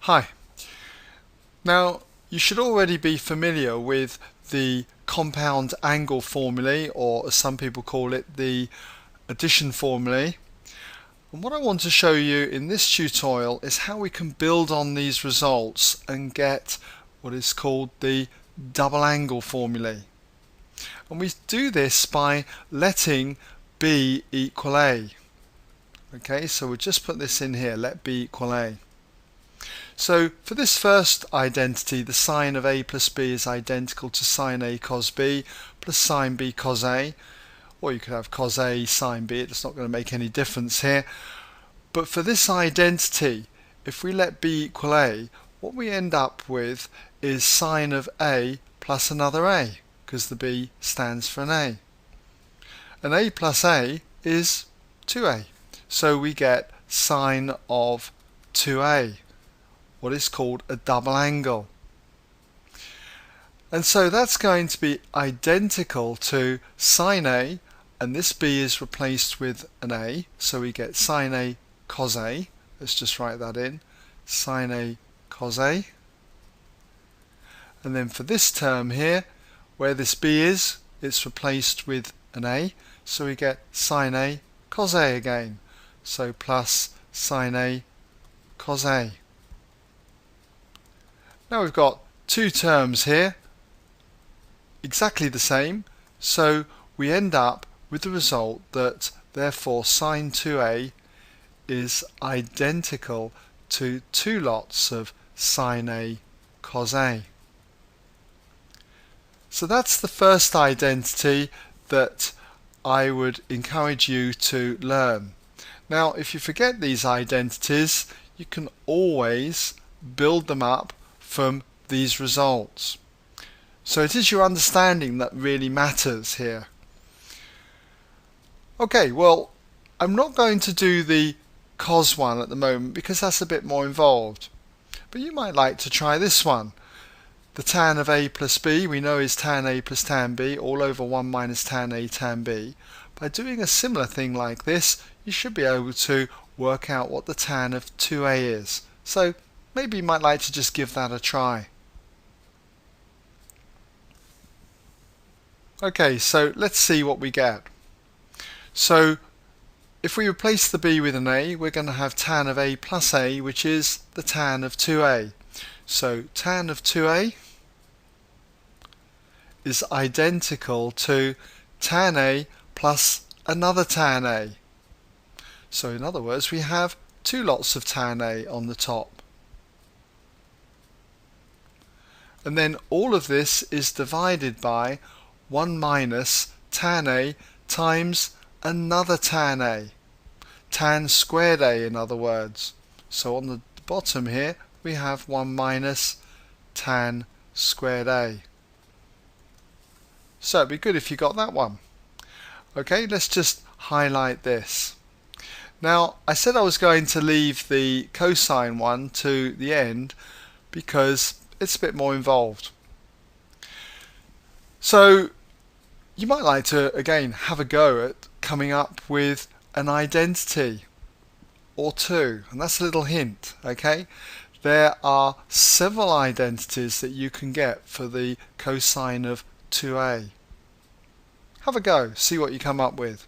Hi. Now, you should already be familiar with the compound angle formulae, or as some people call it, the addition formulae. And what I want to show you in this tutorial is how we can build on these results and get what is called the double angle formulae. And we do this by letting b equal a. Okay, so we'll just put this in here, let b equal a. So for this first identity, the sine of a plus b is identical to sine a cos b plus sine b cos a, or you could have cos a sine b. It's not going to make any difference here. But for this identity, if we let b equal a, what we end up with is sine of a plus another a, because the b stands for an a. And a plus a is 2a. So we get sine of 2a. What is called a double angle. And so that's going to be identical to sine a, and this b is replaced with an a, so we get sine a cos a. Let's just write that in, sine a cos a. And then for this term here, where this b is, it's replaced with an a, so we get sine a cos a again, so plus sine a cos a. Now we've got two terms here, exactly the same, so we end up with the result that therefore sine 2a is identical to two lots of sine a cos a. So that's the first identity that I would encourage you to learn. Now if you forget these identities, you can always build them up from these results. So it is your understanding that really matters here. Okay, well, I'm not going to do the cos one at the moment because that's a bit more involved. But you might like to try this one. The tan of a plus b we know is tan a plus tan b all over 1 minus tan a tan b. By doing a similar thing like this, you should be able to work out what the tan of 2a is. So maybe you might like to just give that a try. Okay, so let's see what we get. So if we replace the b with an a, we're going to have tan of a plus a, which is the tan of 2a. So tan of 2a is identical to tan a plus another tan a. So in other words, we have two lots of tan a on the top. And then all of this is divided by 1 minus tan a times another tan a. Tan squared a, in other words. So on the bottom here we have 1 minus tan squared a. So it'd be good if you got that one. Okay, let's just highlight this. Now I said I was going to leave the cosine one to the end because it's a bit more involved. So you might like to again have a go at coming up with an identity or two, and that's a little hint. Okay, there are several identities that you can get for the cosine of 2a. Have a go, see what you come up with.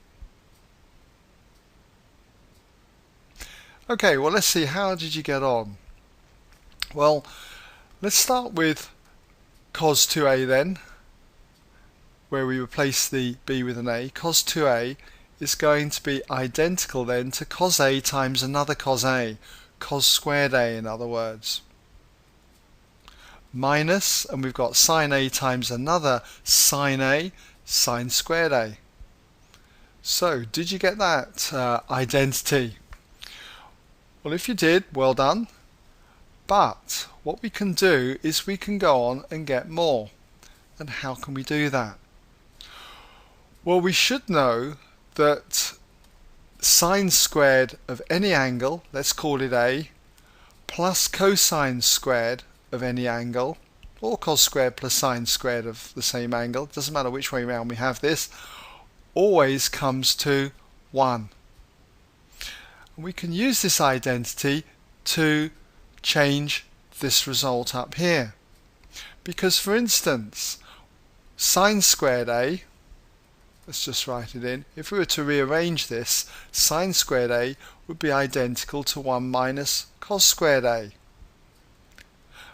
Okay, well, let's see, how did you get on? Well, let's start with cos 2a then, where we replace the b with an a. Cos 2a is going to be identical then to cos a times another cos a, cos squared a in other words. Minus, and we've got sine a times another sine a, sine squared a. So, did you get that identity? Well, if you did, well done. But what we can do is we can go on and get more. And how can we do that? Well, we should know that sine squared of any angle, let's call it a, plus cosine squared of any angle, or cos squared plus sine squared of the same angle, doesn't matter which way around we have this, always comes to 1. We can use this identity to change this result up here. Because for instance, sine squared a, let's just write it in, if we were to rearrange this, sine squared a would be identical to 1 minus cos squared a.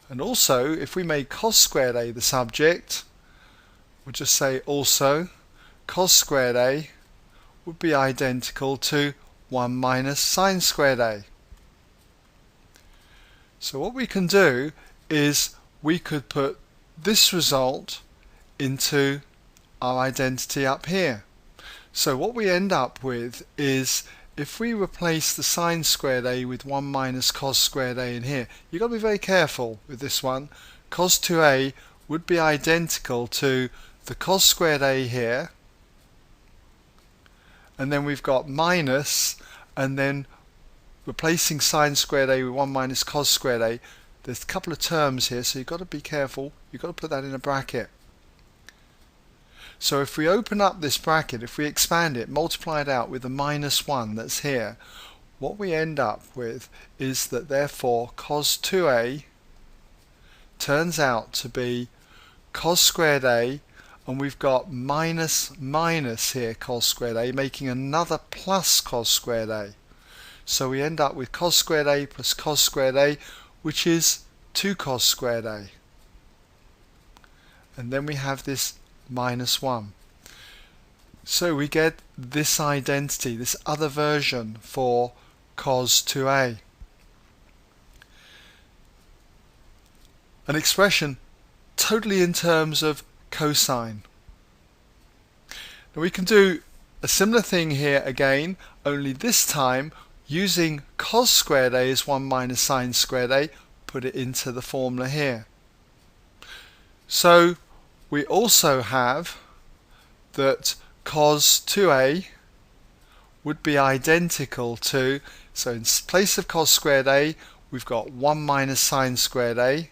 And also, if we made cos squared a the subject, we'll just say also cos squared a would be identical to 1 minus sine squared a. So what we can do is we could put this result into our identity up here. So what we end up with is, if we replace the sine squared a with 1 minus cos squared a in here, you've got to be very careful with this one. Cos 2a would be identical to the cos squared a here, and then we've got minus, and then replacing sine squared a with 1 minus cos squared a. There's a couple of terms here, so you've got to be careful. You've got to put that in a bracket. So if we open up this bracket, if we expand it, multiply it out with the minus 1 that's here, what we end up with is that therefore cos 2a turns out to be cos squared a, and we've got minus minus here, cos squared a, making another plus cos squared a. So we end up with cos squared a plus cos squared a, which is 2 cos squared a. And then we have this minus 1. So we get this identity, this other version for cos 2a. An expression totally in terms of cosine. Now we can do a similar thing here again, only this time using cos squared a as 1 minus sine squared a, put it into the formula here. So we also have that cos 2a would be identical to, so in place of cos squared a, we've got 1 minus sine squared a,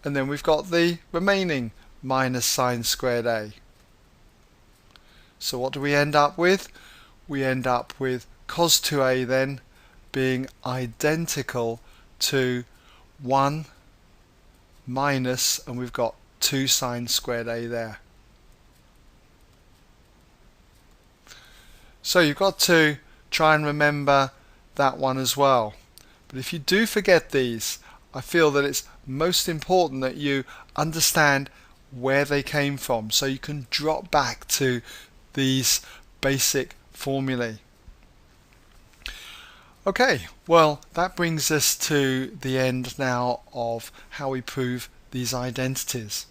and then we've got the remaining minus sine squared a. So what do we end up with? We end up with cos 2a then being identical to 1 minus, and we've got 2 sine squared a there. So you've got to try and remember that one as well. But if you do forget these, I feel that it's most important that you understand where they came from, so you can drop back to these basic formulae. Okay, well, that brings us to the end now of how we prove these identities.